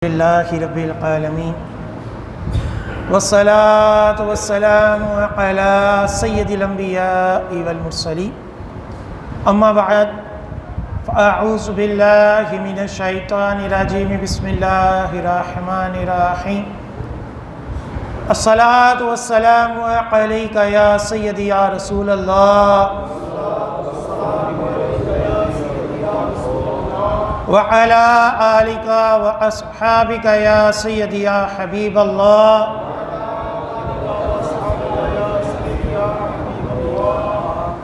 للہ رب العالمین والصلاة والسلام علی سید الانبیاء والمرسلین اما بعد فاعوذ باللہ من الشیطان الرجیم بسم اللہ الرحمن الرحیم الصلاة والسلام علیک یا سیدی یا رسول اللہ وعلى آلك وأصحابك يا سيدي يا حبيب الله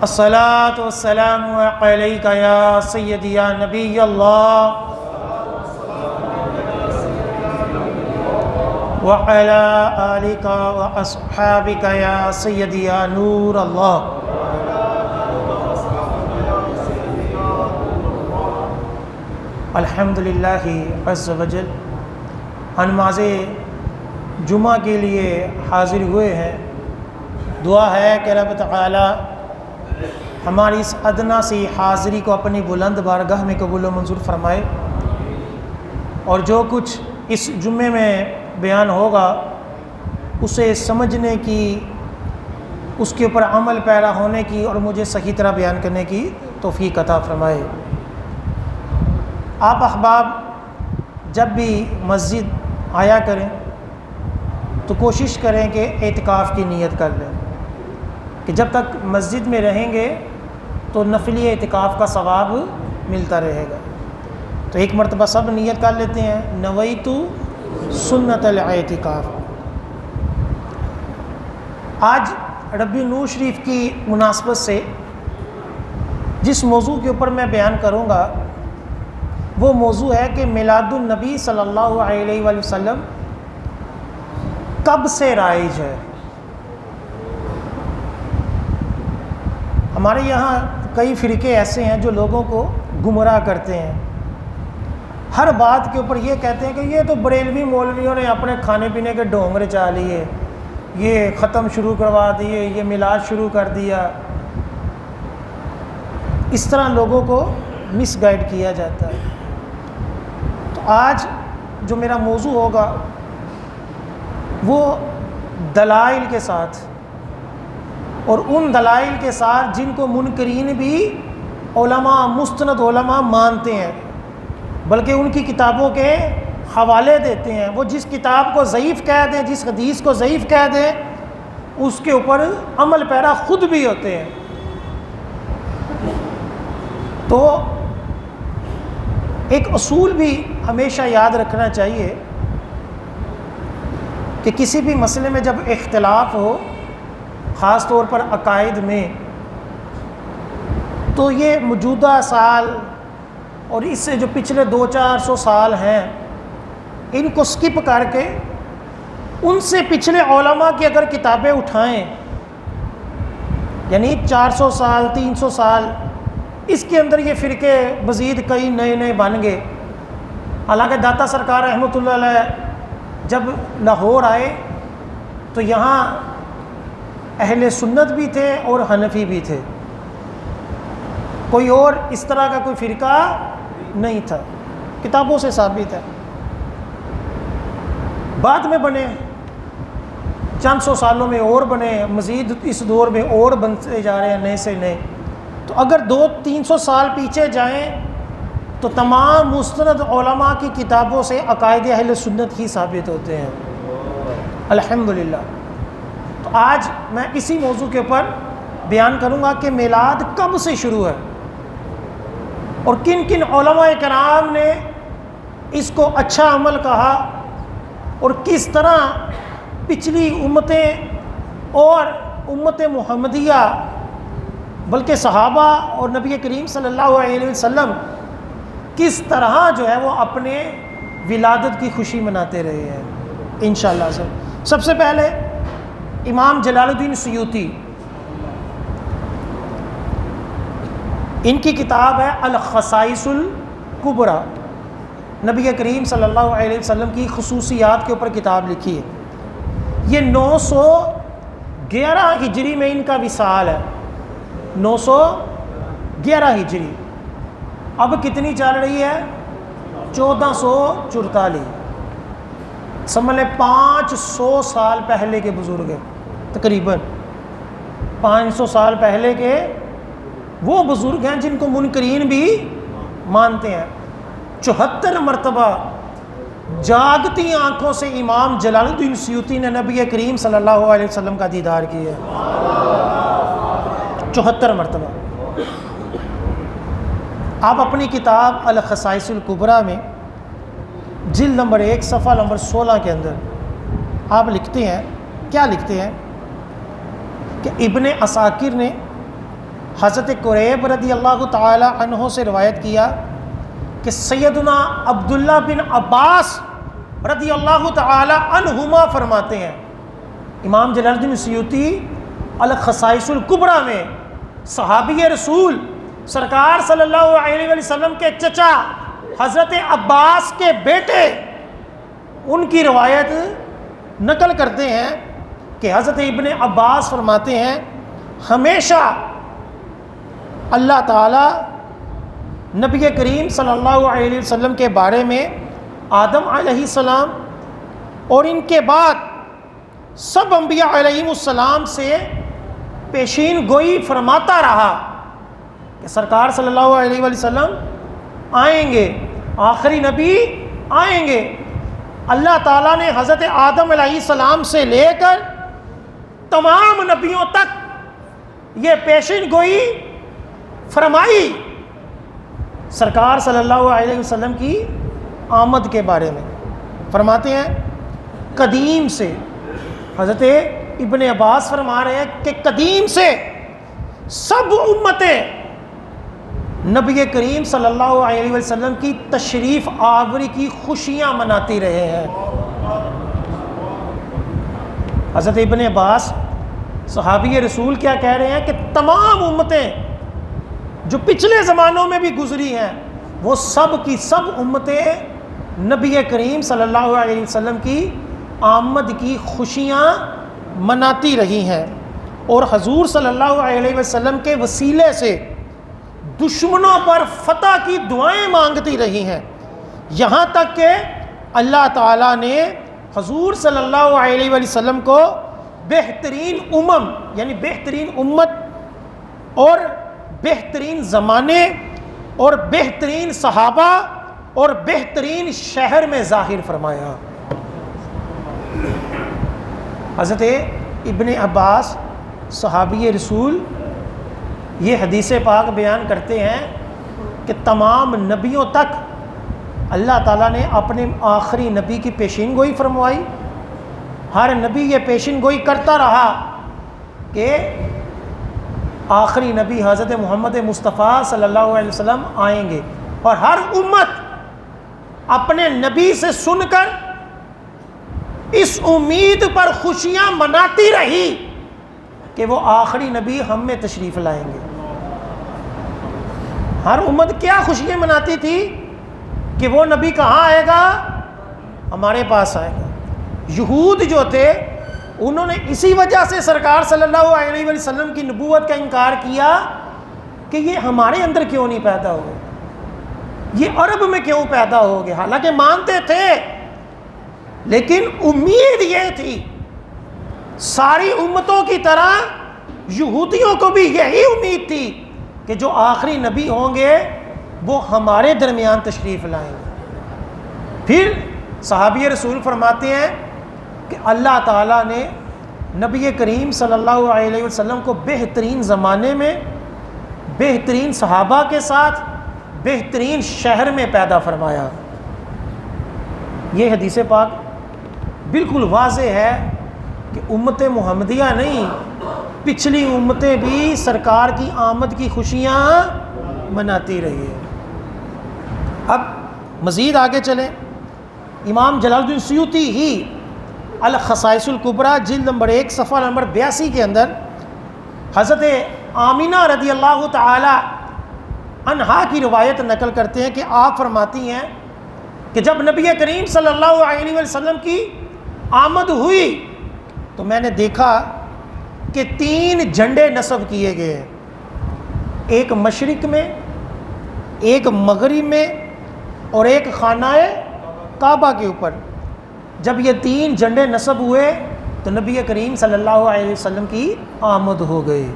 الصلاة والسلام عليك يا سيدي يا نبي الله وعلى آلك وأصحابك يا سيدي يا نور الله. الحمدللہ عز وجل نماز جمعہ کے لیے حاضر ہوئے ہیں. دعا ہے کہ رب تعالی ہماری اس ادنا سی حاضری کو اپنی بلند بارگاہ میں قبول و منظور فرمائے، اور جو کچھ اس جمعے میں بیان ہوگا اسے سمجھنے کی، اس کے اوپر عمل پیرا ہونے کی اور مجھے صحیح طرح بیان کرنے کی توفیق عطا فرمائے. آپ احباب جب بھی مسجد آیا کریں تو کوشش کریں کہ اعتکاف کی نیت کر لیں، کہ جب تک مسجد میں رہیں گے تو نفلی اعتکاف کا ثواب ملتا رہے گا. تو ایک مرتبہ سب نیت کر لیتے ہیں، نویت سنت الاعتکاف. آج ربیع نور شریف کی مناسبت سے جس موضوع کے اوپر میں بیان کروں گا وہ موضوع ہے کہ میلاد النبی صلی اللہ علیہ وآلہ وسلم کب سے رائج ہے. ہمارے یہاں کئی فرقے ایسے ہیں جو لوگوں کو گمراہ کرتے ہیں. ہر بات کے اوپر یہ کہتے ہیں کہ یہ تو بریلوی مولویوں نے اپنے کھانے پینے کے ڈھونگ رچا لیے، یہ ختم شروع کروا دیے، یہ میلاد شروع کر دیا. اس طرح لوگوں کو مس گائیڈ کیا جاتا ہے. آج جو میرا موضوع ہوگا وہ دلائل کے ساتھ، اور ان دلائل کے ساتھ جن کو منکرین بھی علماء، مستند علماء مانتے ہیں، بلکہ ان کی کتابوں کے حوالے دیتے ہیں. وہ جس کتاب کو ضعیف کہہ دیں، جس حدیث کو ضعیف کہہ دیں، اس کے اوپر عمل پیرا خود بھی ہوتے ہیں. تو ایک اصول بھی ہمیشہ یاد رکھنا چاہیے کہ کسی بھی مسئلے میں جب اختلاف ہو، خاص طور پر عقائد میں، تو یہ موجودہ سال اور اس سے جو پچھلے 200-400 سال ہیں ان کو سکپ کر کے ان سے پچھلے علماء کی اگر کتابیں اٹھائیں، یعنی 400 سال 300 سال اس کے اندر یہ فرقے مزید کئی نئے نئے بن گئے. حالانکہ داتا سرکار رحمۃ اللہ علیہ جب لاہور آئے تو یہاں اہل سنت بھی تھے اور حنفی بھی تھے، کوئی اور اس طرح کا کوئی فرقہ نہیں تھا. کتابوں سے ثابت ہے. بعد میں بنے، چند سو سالوں میں اور بنے، مزید اس دور میں اور بنتے جا رہے ہیں نئے سے نئے. تو اگر 200-300 سال پیچھے جائیں تو تمام مستند علماء کی کتابوں سے عقائد اہل سنت ہی ثابت ہوتے ہیں الحمدللہ. تو آج میں اسی موضوع کے اوپر بیان کروں گا کہ میلاد کب سے شروع ہے اور کن کن علماء کرام نے اس کو اچھا عمل کہا، اور کس طرح پچھلی امتیں اور امت محمدیہ، بلکہ صحابہ اور نبی کریم صلی اللہ علیہ وسلم کس طرح جو ہے وہ اپنے ولادت کی خوشی مناتے رہے ہیں انشاءاللہ. سب سے پہلے امام جلال الدین سیوطی، ان کی کتاب ہے الخصائص الکبریٰ، نبی کریم صلی اللہ علیہ وسلم کی خصوصیات کے اوپر کتاب لکھی ہے. یہ 911 ہجری میں ان کا وصال ہے، 911 ہجری. اب کتنی چل رہی ہے؟ 1444. سمجھ لیں 500 سال پہلے کے بزرگ ہیں، تقریباً 500 سال پہلے کے وہ بزرگ ہیں جن کو منکرین بھی مانتے ہیں۔ 74 مرتبہ جاگتی آنکھوں سے امام جلال الدین سیوطی نے نبی کریم صلی اللہ علیہ وسلم کا دیدار کیا ہے، 74 مرتبہ۔ آپ اپنی کتاب الخصائص الکبریٰ میں جلد نمبر 1 صفحہ نمبر 16 کے اندر آپ لکھتے ہیں، کیا لکھتے ہیں کہ ابن عساکر نے حضرت قریب رضی اللہ تعالی عنہ سے روایت کیا کہ سیدنا عبداللہ بن عباس رضی اللہ تعالی عنہما فرماتے ہیں، امام جلال الدین سیوطی الخصائص الکبریٰ میں صحابی رسول سرکار صلی اللہ علیہ وسلم کے چچا حضرت عباس کے بیٹے ان کی روایت نقل کرتے ہیں کہ حضرت ابن عباس فرماتے ہیں ہمیشہ اللہ تعالیٰ نبی کریم صلی اللہ علیہ وسلم کے بارے میں آدم علیہ السلام اور ان کے بعد سب انبیاء علیہ السلام سے پیشین گوئی فرماتا رہا کہ سرکار صلی اللہ علیہ وسلم آئیں گے، آخری نبی آئیں گے۔ اللہ تعالیٰ نے حضرت آدم علیہ السلام سے لے کر تمام نبیوں تک یہ پیشین گوئی فرمائی سرکار صلی اللہ علیہ وسلم کی آمد کے بارے میں۔ فرماتے ہیں قدیم سے، حضرت ابن عباس فرما رہے ہیں کہ قدیم سے سب امتیں نبی کریم صلی اللہ علیہ وسلم کی تشریف آوری کی خوشیاں مناتی رہے ہیں۔ حضرت ابن عباس صحابی رسول کیا کہہ رہے ہیں کہ تمام امتیں جو پچھلے زمانوں میں بھی گزری ہیں وہ سب کی سب امتیں نبی کریم صلی اللہ علیہ وسلم کی آمد کی خوشیاں مناتی رہی ہیں، اور حضور صلی اللہ علیہ وسلم کے وسیلے سے دشمنوں پر فتح کی دعائیں مانگتی رہی ہیں، یہاں تک کہ اللہ تعالیٰ نے حضور صلی اللہ علیہ وسلم کو بہترین امم یعنی بہترین امت اور بہترین زمانے اور بہترین صحابہ اور بہترین شہر میں ظاہر فرمایا۔ حضرت ابن عباس صحابی رسول یہ حدیث پاک بیان کرتے ہیں کہ تمام نبیوں تک اللہ تعالیٰ نے اپنے آخری نبی کی پیشین گوئی فرمائی۔ ہر نبی یہ پیشین گوئی کرتا رہا کہ آخری نبی حضرت محمد مصطفیٰ صلی اللہ علیہ وسلم آئیں گے، اور ہر امت اپنے نبی سے سن کر اس امید پر خوشیاں مناتی رہی کہ وہ آخری نبی ہم میں تشریف لائیں گے۔ ہر امت کیا خوشیاں مناتی تھی کہ وہ نبی کہاں آئے گا؟ ہمارے پاس آئے گا۔ یہود جو تھے انہوں نے اسی وجہ سے سرکار صلی اللہ علیہ وسلم کی نبوت کا انکار کیا کہ یہ ہمارے اندر کیوں نہیں پیدا ہوئے، یہ عرب میں کیوں پیدا ہو گئے، حالانکہ مانتے تھے لیکن امید یہ تھی ساری امتوں کی طرح یہودیوں کو بھی یہی امید تھی کہ جو آخری نبی ہوں گے وہ ہمارے درمیان تشریف لائیں گے۔ پھر صحابی رسول فرماتے ہیں کہ اللہ تعالیٰ نے نبی کریم صلی اللہ علیہ وسلم کو بہترین زمانے میں بہترین صحابہ کے ساتھ بہترین شہر میں پیدا فرمایا۔ یہ حدیث پاک بالکل واضح ہے کہ امت محمدیہ نہیں، پچھلی امتیں بھی سرکار کی آمد کی خوشیاں مناتی رہی ہے۔ اب مزید آگے چلیں، امام جلال الدین سیوطی ہی الخصائص الکبریٰ جلد نمبر 1 صفحہ نمبر 82 کے اندر حضرت آمینہ رضی اللہ تعالی عنہا کی روایت نقل کرتے ہیں کہ آپ فرماتی ہیں کہ جب نبی کریم صلی اللہ علیہ وسلم کی آمد ہوئی تو میں نے دیکھا کہ 3 جھنڈے نصب کیے گئے ہیں، ایک مشرق میں، ایک مغرب میں اور ایک خانہ کعبہ کے اوپر۔ جب یہ 3 جھنڈے نصب ہوئے تو نبی کریم صلی اللہ علیہ وسلم کی آمد ہو گئی۔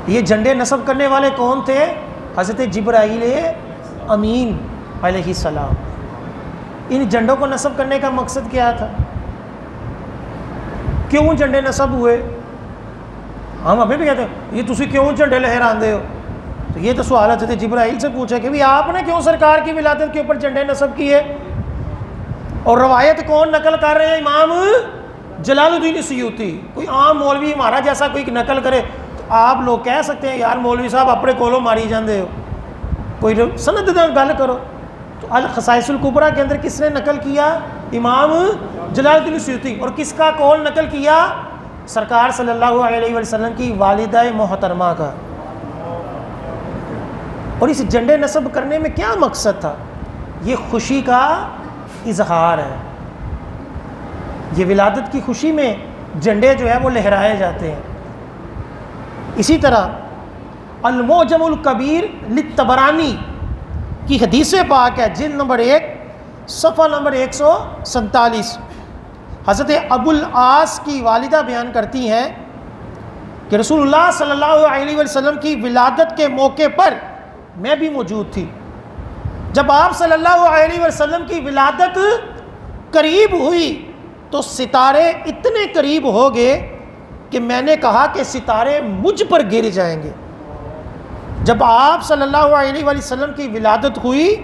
یہ جھنڈے نصب کرنے والے کون تھے؟ حضرت جبرائیل امین علیہ السلام۔ ان جھنڈوں کو نصب کرنے کا مقصد کیا تھا؟ کیوں جھنڈے نصب ہوئے؟ ہم ابھی بھی کہتے ہیں یہ تسی کیوں جھنڈے لہراندے ہو؟ تو یہ تو سوال حضرت جبرائیل سے پوچھا کہ بھی آپ نے کیوں سرکار کی ولادت کے اوپر جھنڈے نصب کیے؟ اور روایت کون نقل کر رہے ہیں؟ امام جلال الدین سیوطی۔ کوئی عام مولوی ہمارا جیسا کوئی نقل کرے تو آپ لوگ کہہ سکتے ہیں یار مولوی صاحب اپنے کولوں ماری جاندے ہو، کوئی سند دے گل کرو۔ تو الخصائص الکبریٰ کے اندر کس نے نقل کیا؟ امام جلال الدین سیوطی۔ اور کس کا قول نقل کیا؟ سرکار صلی اللہ علیہ وسلم کی والدہ محترمہ کا۔ اور اس جھنڈے نصب کرنے میں کیا مقصد تھا؟ یہ خوشی کا اظہار ہے۔ یہ ولادت کی خوشی میں جھنڈے جو ہے وہ لہرائے جاتے ہیں۔ اسی طرح المعجم الکبیر للطبرانی کی حدیث پاک ہے، جلد نمبر 1 صفحہ نمبر 147۔ حضرت ابو العاص کی والدہ بیان کرتی ہیں کہ رسول اللہ صلی اللہ علیہ وسلم کی ولادت کے موقع پر میں بھی موجود تھی۔ جب آپ صلی اللہ علیہ وسلم کی ولادت قریب ہوئی تو ستارے اتنے قریب ہو گئے کہ میں نے کہا کہ ستارے مجھ پر گر جائیں گے۔ جب آپ صلی اللہ علیہ وسلم کی ولادت ہوئی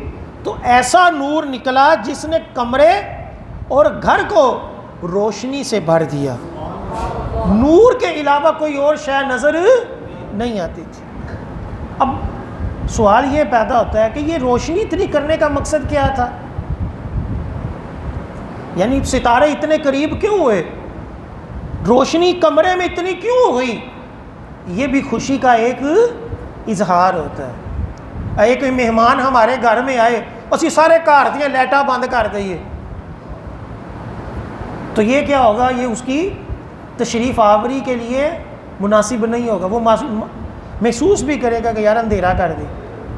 تو ایسا نور نکلا جس نے کمرے اور گھر کو روشنی سے بھر دیا، نور کے علاوہ کوئی اور شے نظر نہیں آتی تھی۔ اب سوال یہ پیدا ہوتا ہے کہ یہ روشنی اتنی کرنے کا مقصد کیا تھا؟ یعنی ستارے اتنے قریب کیوں ہوئے؟ روشنی کمرے میں اتنی کیوں ہوئی؟ یہ بھی خوشی کا ایک اظہار ہوتا ہے۔ ایک مہمان ہمارے گھر میں آئے، اسی سارے گھر دیا لائٹاں بند کر دئیے تو یہ کیا ہوگا؟ یہ اس کی تشریف آوری کے لیے مناسب نہیں ہوگا، وہ محسوس بھی کرے گا کہ یار اندھیرا کر دے۔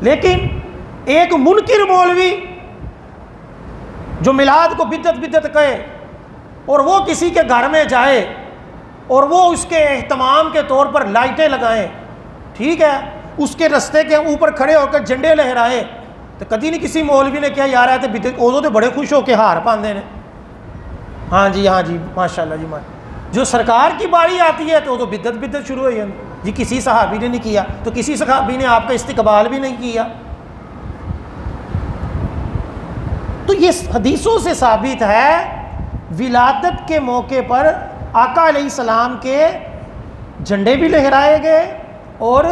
لیکن ایک منکر مولوی جو میلاد کو بدعت کہے اور وہ کسی کے گھر میں جائے اور وہ اس کے اہتمام کے طور پر لائٹیں لگائیں، ٹھیک ہے، اس کے رستے کے اوپر کھڑے ہو کر جھنڈے لہرائے، تو کدی نہیں کسی مولوی نے کیا یار ہے تو بدعت، ادو تو بڑے خوش ہو کے ہار پاندے نے، ہاں جی ماشاء اللہ جی جو سرکار کی باری آتی ہے تو وہ تو بدعت شروع ہوئی ہے جی، کسی صحابی نے نہیں کیا تو کسی صحابی نے آپ کا استقبال بھی نہیں کیا۔ تو یہ حدیثوں سے ثابت ہے ولادت کے موقع پر آقا علیہ السلام کے جھنڈے بھی لہرائے گئے اور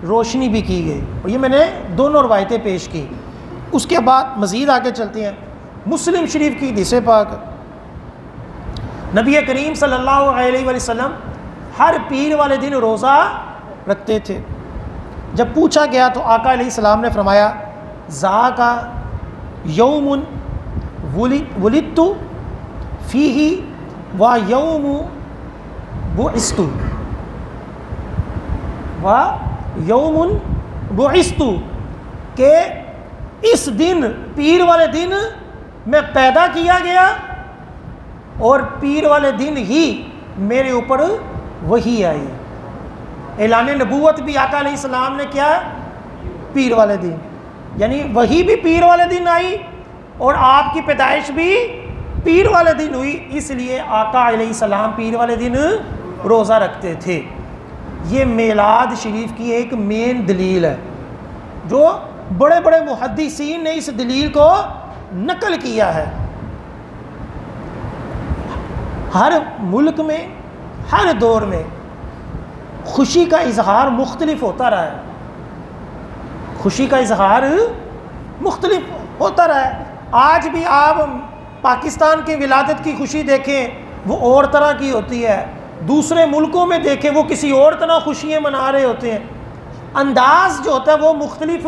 روشنی بھی کی گئی، اور یہ میں نے دونوں روایتیں پیش کی۔ اس کے بعد مزید آگے چلتے ہیں۔ مسلم شریف کی حدیث پاک، نبی کریم صلی اللہ علیہ وسلم ہر پیر والے دن روزہ رکھتے تھے۔ جب پوچھا گیا تو آقا علیہ السلام نے فرمایا ذاک یوم ولدت فیہ و یوم بعثت کہ اس دن پیر والے دن میں پیدا کیا گیا اور پیر والے دن ہی میرے اوپر وحی آئی۔ اعلان نبوت بھی آقا علیہ السلام نے کیا؟ پیر والے دن، یعنی وحی بھی پیر والے دن آئی اور آپ کی پیدائش بھی پیر والے دن ہوئی، اس لیے آقا علیہ السلام پیر والے دن روزہ رکھتے تھے۔ یہ میلاد شریف کی ایک مین دلیل ہے، جو بڑے بڑے محدثین نے اس دلیل کو نقل کیا ہے۔ ہر ملک میں ہر دور میں خوشی کا اظہار مختلف ہوتا رہا ہے، خوشی کا اظہار مختلف ہوتا رہا ہے۔ آج بھی آپ پاکستان کی ولادت کی خوشی دیکھیں وہ اور طرح کی ہوتی ہے، دوسرے ملکوں میں دیکھیں وہ کسی اور طرح خوشیاں منا رہے ہوتے ہیں، انداز جو ہوتا ہے وہ مختلف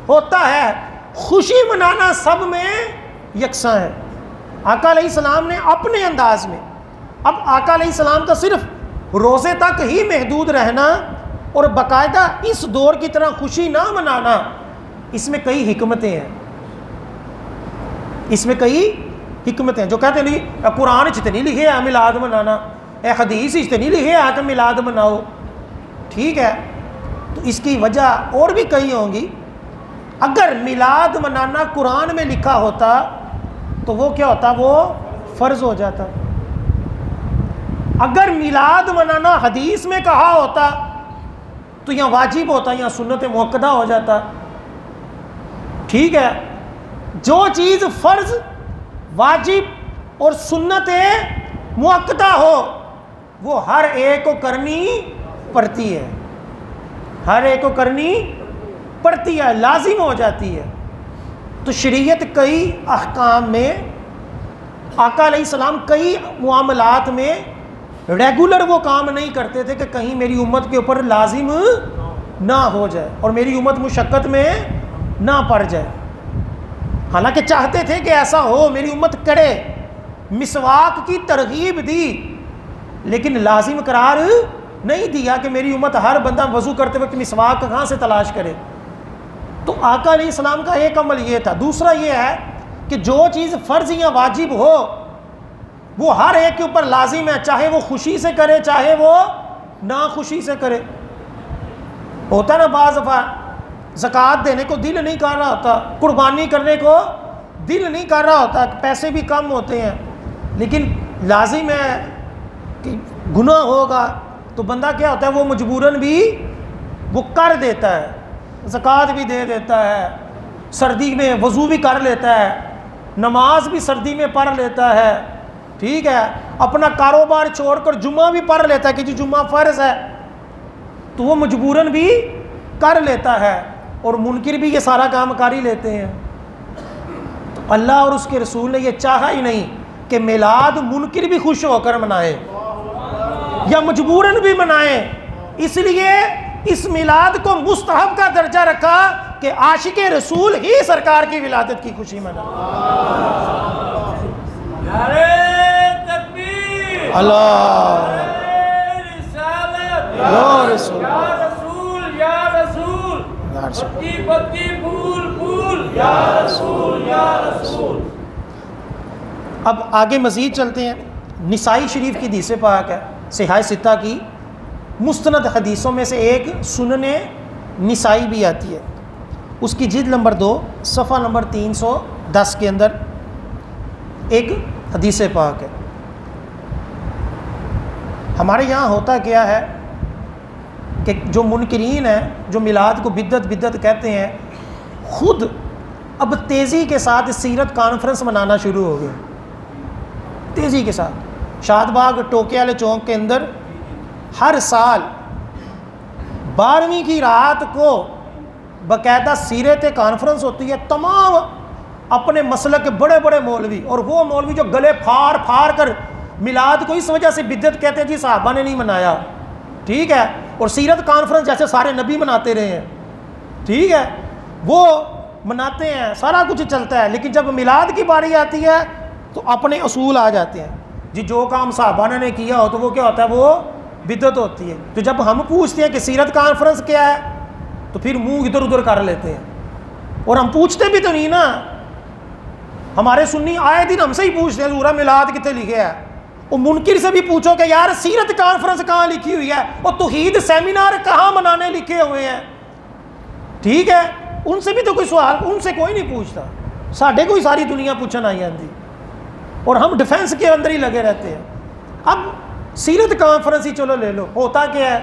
ہوتا ہے، خوشی منانا سب میں یکساں ہے۔ آقا علیہ السلام نے اپنے انداز میں، اب آقا علیہ السلام کا صرف روزے تک ہی محدود رہنا اور باقاعدہ اس دور کی طرح خوشی نہ منانا، اس میں کئی حکمتیں ہیں، اس میں کئی حکمتیں جو کہتے ہیں نہیں قرآن چ نہیں لکھے ہے میلاد منانا، اے حدیث چ نہیں لکھے ہے کہ میلاد مناؤ، ٹھیک ہے، تو اس کی وجہ اور بھی کئی ہوں گی۔ اگر میلاد منانا قرآن میں لکھا ہوتا تو وہ کیا ہوتا، وہ فرض ہو جاتا۔ اگر میلاد منانا حدیث میں کہا ہوتا تو یہاں واجب ہوتا، یہاں سنت مؤکدہ ہو جاتا، ٹھیک ہے۔ جو چیز فرض، واجب اور سنت مؤکدہ ہو وہ ہر ایک کو کرنی پڑتی ہے، ہر ایک کو کرنی پڑتی ہے، لازم ہو جاتی ہے۔ تو شریعت کئی احکام میں، آقا علیہ السلام کئی معاملات میں ریگولر وہ کام نہیں کرتے تھے کہ کہیں میری امت کے اوپر لازم نہ ہو جائے اور میری امت مشقت میں نہ پڑ جائے، حالانکہ چاہتے تھے کہ ایسا ہو، میری امت کرے، مسواک کی ترغیب دی، لیکن لازم قرار نہیں دیا کہ میری امت ہر بندہ وضو کرتے وقت مسواک کہاں سے تلاش کرے۔ تو آقا علیہ السلام کا ایک عمل یہ تھا۔ دوسرا یہ ہے کہ جو چیز فرض یا واجب ہو وہ ہر ایک کے اوپر لازم ہے، چاہے وہ خوشی سے کرے چاہے وہ ناخوشی سے کرے۔ ہوتا نا بعض دفعہ زکوٰۃ دینے کو دل نہیں کر رہا ہوتا، قربانی کرنے کو دل نہیں کر رہا ہوتا، پیسے بھی کم ہوتے ہیں، لیکن لازم ہے کہ گناہ ہوگا تو بندہ کیا ہوتا ہے، وہ مجبوراً بھی وہ کر دیتا ہے، زکوٰۃ بھی دے دیتا ہے، سردی میں وضو بھی کر لیتا ہے، نماز بھی سردی میں پڑھ لیتا ہے، ٹھیک ہے، اپنا کاروبار چھوڑ کر جمعہ بھی پڑھ لیتا ہے کہ جمعہ فرض ہے، تو وہ مجبوراً بھی کر لیتا ہے، اور منکر بھی یہ سارا کام کر ہی لیتے ہیں۔ تو اللہ اور اس کے رسول نے یہ چاہا ہی نہیں کہ میلاد منکر بھی خوش ہو کر منائے یا مجبوراً بھی منائے، اس لیے اس میلاد کو مستحب کا درجہ رکھا کہ عاشق رسول ہی سرکار کی ولادت کی خوشی منائے۔ اللہ یا رسول اب آگے مزید چلتے ہیں۔ نسائی شریف کی حدیث پاک ہے، صحاح ستہ کی مستند حدیثوں میں سے ایک سنن نسائی بھی آتی ہے، اس کی جلد نمبر 2 صفحہ نمبر 310 کے اندر ایک حدیث پاک ہے۔ ہمارے یہاں ہوتا کیا ہے کہ جو منکرین ہیں، جو میلاد کو بدعت کہتے ہیں، خود اب تیزی کے ساتھ سیرت کانفرنس منانا شروع ہو گئے، تیزی کے ساتھ۔ شاد باغ ٹوکے والے چوک کے اندر ہر سال 12ویں کی رات کو باقاعدہ سیرت کانفرنس ہوتی ہے، تمام اپنے مسلک کے بڑے بڑے مولوی، اور وہ مولوی جو گلے پھاڑ پھاڑ کر میلاد کو اس وجہ سے بدعت کہتے ہیں جی صحابہ نے نہیں منایا، ٹھیک ہے، اور سیرت کانفرنس جیسے سارے نبی مناتے رہے ہیں، ٹھیک ہے، وہ مناتے ہیں، سارا کچھ چلتا ہے، لیکن جب میلاد کی باری آتی ہے تو اپنے اصول آ جاتے ہیں جی، جو کام صحابہ نے کیا ہو تو وہ کیا ہوتا ہے، وہ بدعت ہوتی ہے۔ تو جب ہم پوچھتے ہیں کہ سیرت کانفرنس کیا ہے تو پھر منہ ادھر ادھر کر لیتے ہیں، اور ہم پوچھتے بھی تو نہیں نا، ہمارے سنی آئے دن ہم سے ہی پوچھتے ہیں سورہ میلاد کتنے لکھے ہے، اور منکر سے بھی پوچھو کہ یار سیرت کانفرنس کہاں لکھی ہوئی ہے، اور توحید سیمینار کہاں منانے لکھے ہوئے ہیں، ٹھیک ہے، ان سے بھی تو کوئی سوال، ان سے کوئی نہیں پوچھتا، ساڈے کوئی ساری دنیا پوچھنا آئی جاتی، اور ہم ڈیفینس کے اندر ہی لگے رہتے ہیں۔ اب سیرت کانفرنس ہی چلو لے لو، ہوتا کیا ہے،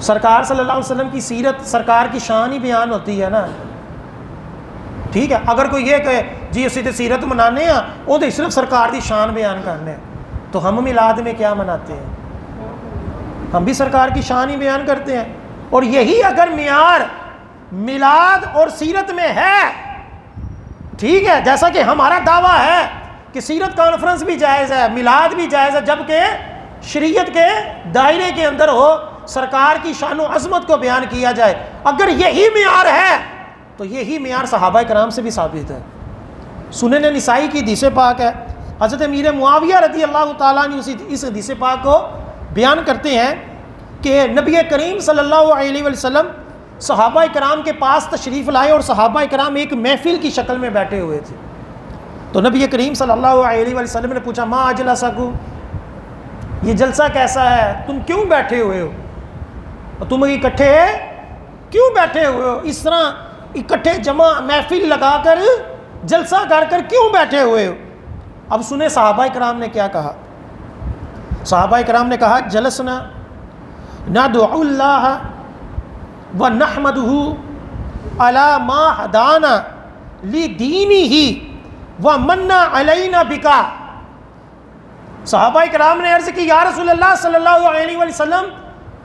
سرکار صلی اللہ علیہ وسلم کی سیرت، سرکار کی شان ہی بیان ہوتی ہے نا، ٹھیک ہے۔ اگر کوئی یہ کہے جی اسی تے سیرت منانے ہیں وہ تو صرف سرکار کی شان بیان کرنے ہیں، تو ہم میلاد میں کیا مناتے ہیں، ہم بھی سرکار کی شان ہی بیان کرتے ہیں، اور یہی اگر معیار میلاد اور سیرت میں ہے، ٹھیک ہے، جیسا کہ ہمارا دعویٰ ہے کہ سیرت کانفرنس بھی جائز ہے، میلاد بھی جائز ہے، جبکہ شریعت کے دائرے کے اندر ہو، سرکار کی شان و عظمت کو بیان کیا جائے، اگر یہی معیار ہے تو یہی معیار صحابہ کرام سے بھی ثابت ہے۔ سنن نسائی کی حدیث پاک ہے، حضرت امیر معاویہ رضی اللہ تعالیٰ عنہ اس حدیث پاک کو بیان کرتے ہیں کہ نبی کریم صلی اللہ علیہ وسلم صحابہ کرام کے پاس تشریف لائے، اور صحابہ کرام ایک محفل کی شکل میں بیٹھے ہوئے تھے، تو نبی کریم صلی اللہ علیہ وسلم نے پوچھا ما اجلسکم، یہ جلسہ کیسا ہے، تم کیوں بیٹھے ہوئے ہو، تم اکٹھے کیوں بیٹھے ہوئے ہو، اس طرح اکٹھے جمع محفل لگا کر جلسہ کر کیوں بیٹھے ہوئے ہو؟ اب سنیں صحابہ کرام نے کیا کہا۔ صحابہ کرام نے کہا جلسنا ندعو اللہ ونحمدہ علی ما ہدانا لدینہ ومن علینا بکا۔ صحابہ کرام نے عرض کی یا رسول اللہ صلی اللہ علیہ وسلم،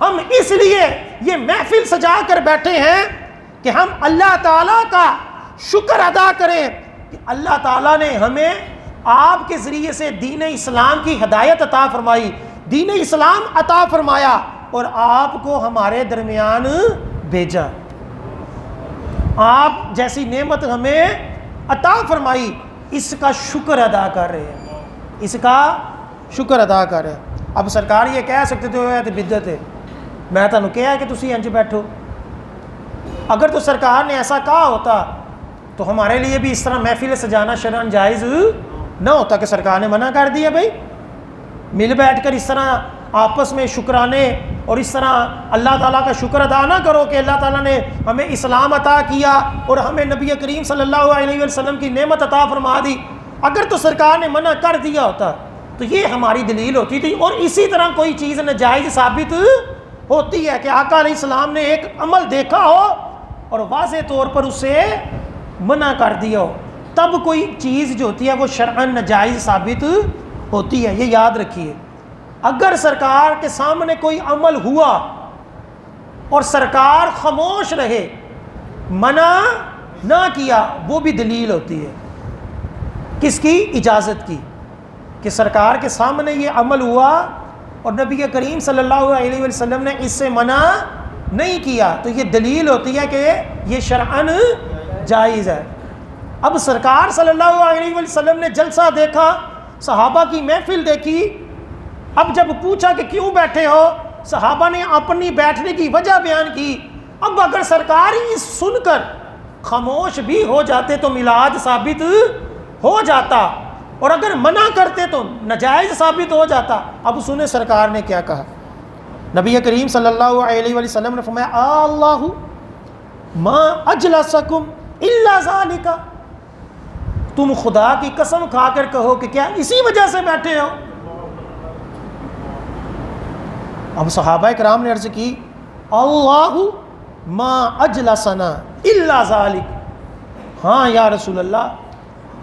ہم اس لیے یہ محفل سجا کر بیٹھے ہیں کہ ہم اللہ تعالیٰ کا شکر ادا کریں کہ اللہ تعالیٰ نے ہمیں آپ کے ذریعے سے دین اسلام کی ہدایت عطا فرمائی، دین اسلام عطا فرمایا اور آپ کو ہمارے درمیان بھیجا، آپ جیسی نعمت ہمیں عطا فرمائی، اس کا شکر ادا کر رہے ہیں، اس کا شکر ادا کر رہے ہیں۔ اب سرکار یہ کہہ سکتے تھے وہ تو بدعت ہے، میں تمہیں کہا کہ تسی انج بیٹھو، اگر تو سرکار نے ایسا کہا ہوتا تو ہمارے لیے بھی اس طرح محفل سجانا شرعاً جائز نہ ہوتا کہ سرکار نے منع کر دیا بھائی مل بیٹھ کر اس طرح آپس میں شکرانے اور اس طرح اللہ تعالیٰ کا شکر ادا نہ کرو کہ اللہ تعالیٰ نے ہمیں اسلام عطا کیا اور ہمیں نبی کریم صلی اللہ علیہ وسلم کی نعمت عطا فرما دی۔ اگر تو سرکار نے منع کر دیا ہوتا تو یہ ہماری دلیل ہوتی تھی، اور اسی طرح کوئی چیز ناجائز ثابت ہوتی ہے کہ آقا علیہ السلام نے ایک عمل دیکھا ہو اور واضح طور پر اسے منع کر دیا ہو، تب کوئی چیز جو ہوتی ہے وہ شرعاً ناجائز ثابت ہوتی ہے، یہ یاد رکھیے۔ اگر سرکار کے سامنے کوئی عمل ہوا اور سرکار خاموش رہے، منع نہ کیا، وہ بھی دلیل ہوتی ہے کس کی؟ اجازت کی، کہ سرکار کے سامنے یہ عمل ہوا اور نبی کریم صلی اللہ علیہ وسلم نے اس سے منع نہیں کیا، تو یہ دلیل ہوتی ہے کہ یہ شرعاً جائز ہے۔ اب سرکار صلی اللہ علیہ وسلم نے جلسہ دیکھا، صحابہ کی محفل دیکھی، اب جب پوچھا کہ کیوں بیٹھے ہو، صحابہ نے اپنی بیٹھنے کی وجہ بیان کی۔ اب اگر سرکار اس سن کر خاموش بھی ہو جاتے تو میلاد ثابت ہو جاتا، اور اگر منع کرتے تو ناجائز ثابت ہو جاتا۔ اب سنیں سرکار نے کیا کہا۔ نبی کریم صلی اللہ علیہ وسلم نے فرمایا اللہ ما اجلسکم الا ذالک، تم خدا کی قسم کھا کر کہو کہ کیا اسی وجہ سے بیٹھے ہو؟ اب صحابہ کرام نے عرض کی اللہ ما اجلسنا الا ذالک، ہاں یا رسول اللہ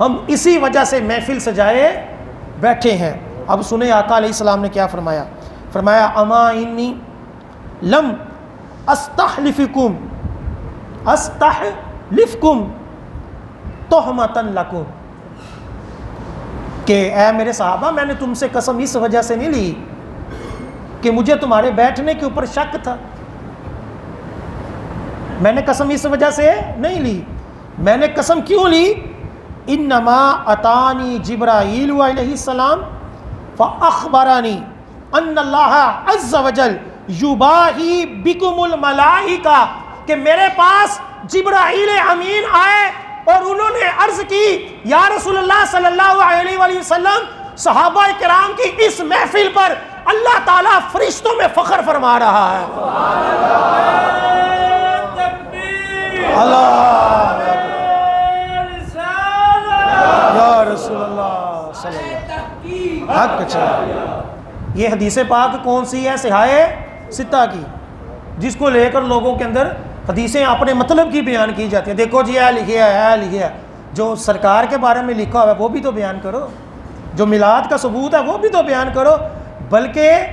ہم اسی وجہ سے محفل سجائے بیٹھے ہیں۔ اب سنیں آقا علیہ السلام نے کیا فرمایا۔ فرمایا اما انی لم استحلفکم تہمتا لکم، کہ اے میرے صحابہ میں نے تم سے قسم اس وجہ سے نہیں لی کہ مجھے تمہارے بیٹھنے کے اوپر شک تھا، میں نے قسم اس وجہ سے نہیں لی، میں نے قسم کیوں لی؟ انما اتانی جبرائیل علیہ السلام فاخبرانی ان اللہ عز وجل یباہی بکم الملائکہ، کہ میرے پاس جبرائیل امین آئے اور انہوں نے عرض کی یا رسول اللہ صلی اللہ علیہ وآلہ وسلم، صحابہ کرام کی اس محفل پر اللہ تعالیٰ فرشتوں میں فخر فرما رہا ہے۔ اللہ یا رسول اللہ صلی اللہ علیہ وسلم حق اچھا۔ یہ حدیث پاک کون سی ہے؟ صحاح ستہ کی، جس کو لے کر لوگوں کے اندر حدیثیں اپنے مطلب کی بیان کی جاتی ہیں۔ دیکھو جی ہے لکھیا ہے لکھیا ہے، جو سرکار کے بارے میں لکھا ہوا ہے وہ بھی تو بیان کرو، جو میلاد کا ثبوت ہے وہ بھی تو بیان کرو۔ بلکہ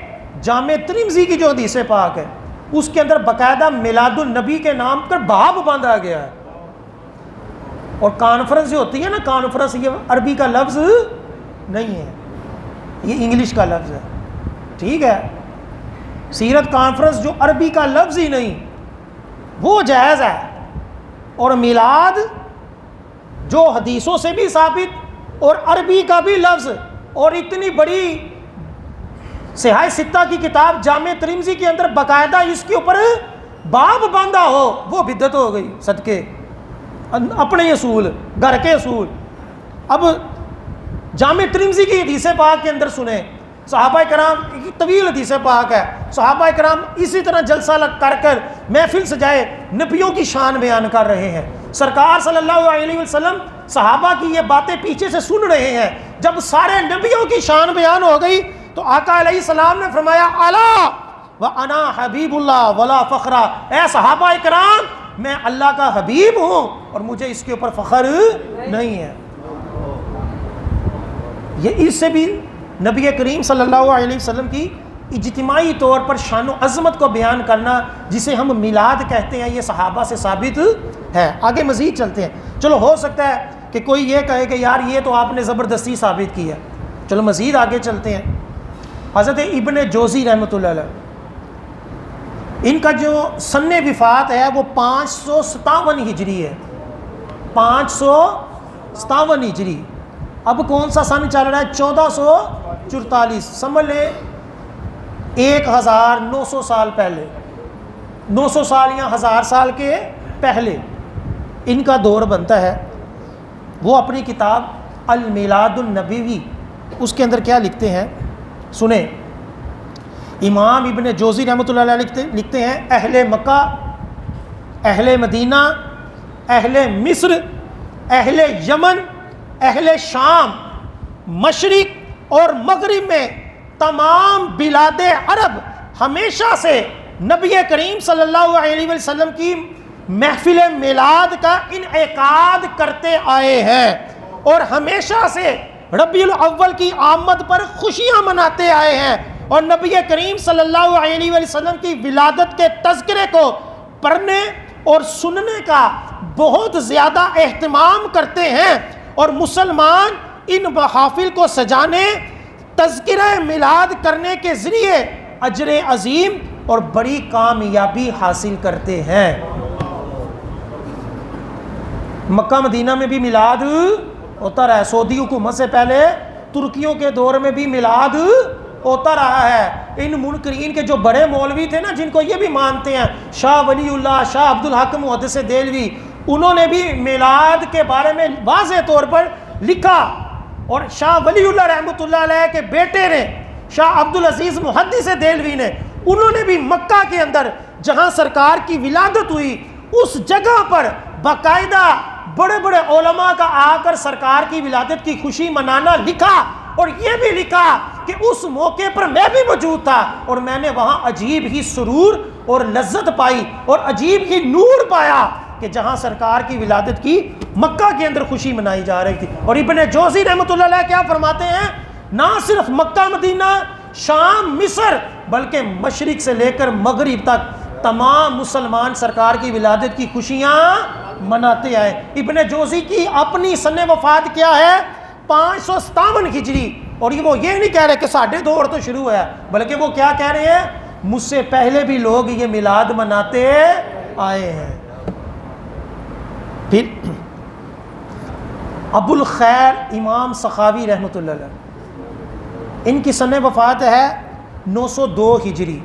جامع ترمذی کی جو حدیث پاک ہے اس کے اندر باقاعدہ میلاد النبی کے نام پر باب باندھا گیا ہے، اور کانفرنس جو ہوتی ہے نا، کانفرنس یہ عربی کا لفظ نہیں ہے، یہ انگلش کا لفظ ہے، ٹھیک ہے۔ سیرت کانفرنس جو عربی کا لفظ ہی نہیں وہ جائز ہے، اور میلاد جو حدیثوں سے بھی ثابت اور عربی کا بھی لفظ، اور اتنی بڑی صحاح ستہ کی کتاب جامع ترمذی کے اندر باقاعدہ اس کے اوپر باب باندھا ہو، وہ بدعت ہو گئی صدقے اپنے اصول، گھر کے اصول۔ اب جامع ترمذی کی حدیث پاک کے اندر سنیں، صحابہ کرام کی طویل حدیث پاک ہے، صحابہ کرام اسی طرح جلسہ کر محفل سجائے نبیوں کی شان بیان کر رہے ہیں۔ سرکار صلی اللہ علیہ وسلم صحابہ کی یہ باتیں پیچھے سے سن رہے ہیں۔ جب سارے نبیوں کی شان بیان ہو گئی تو آقا علیہ السلام نے فرمایا الا وانا حبیب اللہ ولا فخرا، اے صحابہ کرام میں اللہ کا حبیب ہوں اور مجھے اس کے اوپر فخر نہیں ہے۔ یہ اس سے بھی نبی کریم صلی اللہ علیہ وسلم کی اجتماعی طور پر شان و عظمت کو بیان کرنا جسے ہم میلاد کہتے ہیں، یہ صحابہ سے ثابت ہے۔ آگے مزید چلتے ہیں۔ چلو ہو سکتا ہے کہ کوئی یہ کہے کہ یار یہ تو آپ نے زبردستی ثابت کی ہے، چلو مزید آگے چلتے ہیں۔ حضرت ابن جوزی رحمۃ اللہ علیہ، ان کا جو سن وفات ہے وہ 557 ہجری ہے، 557 ہجری۔ اب کون سا سن چل رہا ہے؟ 1444، سمجھ لیں 1900 سال پہلے، 900 سال یا 1000 سال کے پہلے ان کا دور بنتا ہے۔ وہ اپنی کتاب المیلاد النبوی اس کے اندر کیا لکھتے ہیں سنیں۔ امام ابن جوزی رحمۃ اللہ علیہ لکھتے ہیں اہل مکہ، اہل مدینہ، اہل مصر، اہل یمن، اہل شام، مشرق اور مغرب میں تمام بلاد عرب ہمیشہ سے نبی کریم صلی اللہ علیہ وسلم کی محفل میلاد کا انعقاد کرتے آئے ہیں اور ہمیشہ سے ربیع الاول کی آمد پر خوشیاں مناتے آئے ہیں، اور نبی کریم صلی اللہ علیہ وسلم کی ولادت کے تذکرے کو پڑھنے اور سننے کا بہت زیادہ اہتمام کرتے ہیں، اور مسلمان ان محافل کو سجانے، تذکرہ میلاد کرنے کے ذریعے اجر عظیم اور بڑی کامیابی حاصل کرتے ہیں۔ مکہ مدینہ میں بھی میلاد ہوتا رہا ہے، سعودی حکومت سے پہلے ترکیوں کے دور میں بھی میلاد ہوتا رہا ہے۔ ان منکرین کے جو بڑے مولوی تھے نا، جن کو یہ بھی مانتے ہیں، شاہ ولی اللہ، شاہ عبد الحق محدث دہلوی، انہوں نے بھی میلاد کے بارے میں واضح طور پر لکھا، اور شاہ ولی اللہ رحمۃ اللہ علیہ کے بیٹے نے، شاہ عبد العزیز محدث دہلوی نے، انہوں نے بھی مکہ کے اندر جہاں سرکار کی ولادت ہوئی اس جگہ پر باقاعدہ بڑے بڑے علماء کا آ کر سرکار کی ولادت کی خوشی منانا لکھا، اور یہ بھی لکھا کہ اس موقع پر میں بھی موجود تھا اور میں نے وہاں عجیب ہی سرور اور لذت پائی اور عجیب ہی نور پایا کہ جہاں سرکار کی ولادت کی مکہ کے اندر خوشی منائی جا رہی تھی۔ اور ابن جوزی رحمۃ اللہ علیہ کیا فرماتے ہیں؟ نہ صرف مکہ مدینہ، شام، مصر، بلکہ مشرق سے لے کر مغرب تک تمام مسلمان سرکار کی ولادت کی خوشیاں مناتے آئے۔ ابن جوزی کی اپنی سن وفات کیا ہے؟ 557 ہجری، اور وہ یہ نہیں کہہ رہے کہ ساڑھے دور تو شروع ہوا ہے، بلکہ وہ کیا کہہ رہے ہیں؟ مجھ سے پہلے بھی لوگ یہ میلاد مناتے آئے ہیں۔ پھر ابو الخیر امام سخاوی رحمۃ اللہ علیہ، ان کی سن وفات ہے 902 ہجری،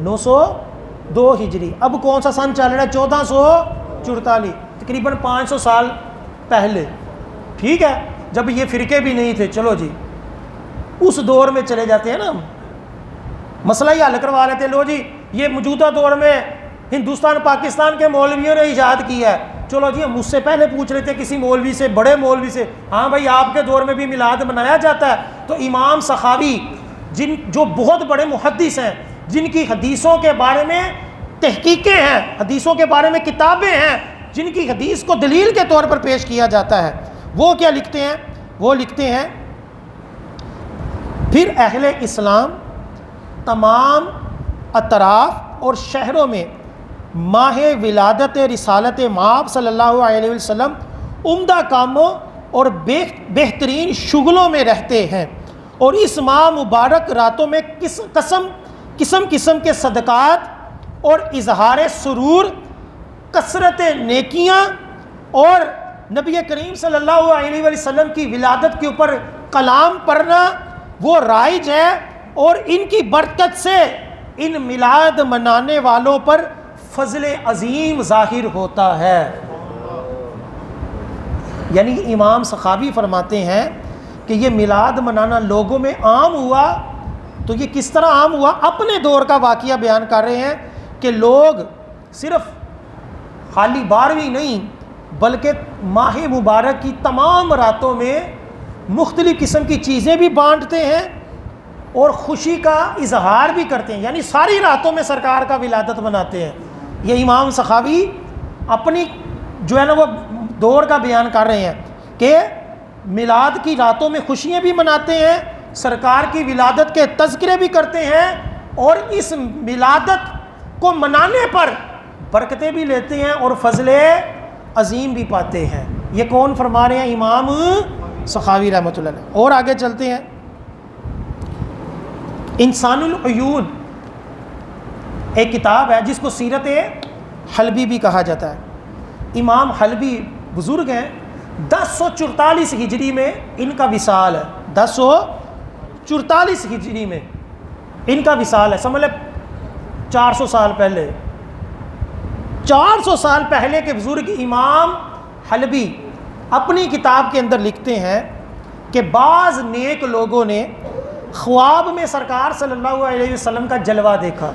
902 ہجری۔ اب کون سا سن چل رہا ہے؟ 1444، تقریباً 500 سال پہلے، ٹھیک ہے، جب یہ فرقے بھی نہیں تھے۔ چلو جی اس دور میں چلے جاتے ہیں نا، مسئلہ ہی حل کروا لیتے ہیں۔ لو جی یہ موجودہ دور میں ہندوستان پاکستان کے مولویوں نے ایجاد کیا ہے، چلو جی ہم مجھ سے پہلے پوچھ لیتے ہیں کسی مولوی سے، بڑے مولوی سے، ہاں بھائی آپ کے دور میں بھی میلاد منایا جاتا ہے؟ تو امام سخاوی جو بہت بڑے محدث ہیں، جن کی حدیثوں کے بارے میں تحقیقیں ہیں، حدیثوں کے بارے میں کتابیں ہیں، جن کی حدیث کو دلیل کے طور پر پیش کیا جاتا ہے، وہ کیا لکھتے ہیں؟ وہ لکھتے ہیں پھر اہل اسلام تمام اطراف اور شہروں میں ماہ ولادت رسالت مآب صلی اللہ علیہ وسلم عمدہ کاموں اور بہترین شغلوں میں رہتے ہیں، اور اس ماہ مبارک راتوں میں قسم قسم کے صدقات اور اظہار سرور، کثرت نیکیاں اور نبی کریم صلی اللہ علیہ وسلم کی ولادت کے اوپر کلام پڑھنا وہ رائج ہے، اور ان کی برکت سے ان میلاد منانے والوں پر فضل عظیم ظاہر ہوتا ہے۔ یعنی امام سخاوی فرماتے ہیں کہ یہ میلاد منانا لوگوں میں عام ہوا، تو یہ کس طرح عام ہوا؟ اپنے دور کا واقعہ بیان کر رہے ہیں کہ لوگ صرف خالی 12ویں نہیں بلکہ ماہ مبارک کی تمام راتوں میں مختلف قسم کی چیزیں بھی بانٹتے ہیں اور خوشی کا اظہار بھی کرتے ہیں، یعنی ساری راتوں میں سرکار کا ولادت مناتے ہیں۔ یہ امام سخاوی اپنی جو ہے نا وہ دور کا بیان کر رہے ہیں کہ میلاد کی راتوں میں خوشیاں بھی مناتے ہیں، سرکار کی ولادت کے تذکرے بھی کرتے ہیں، اور اس ولادت کو منانے پر برکتیں بھی لیتے ہیں اور فضل عظیم بھی پاتے ہیں۔ یہ کون فرما رہے ہیں؟ امام سخاوی رحمۃ اللہ علیہ۔ اور آگے چلتے ہیں، انسان العیون ایک کتاب ہے جس کو سیرت حلبی بھی کہا جاتا ہے۔ امام حلبی بزرگ ہیں، 1044 ہجری میں ان کا وصال ہے، 1044 ہجری میں ان کا وصال ہے، سمجھ لیں 400 سال پہلے، 400 سال پہلے کے بزرگ امام حلبی اپنی کتاب کے اندر لکھتے ہیں کہ بعض نیک لوگوں نے خواب میں سرکار صلی اللہ علیہ وسلم کا جلوہ دیکھا۔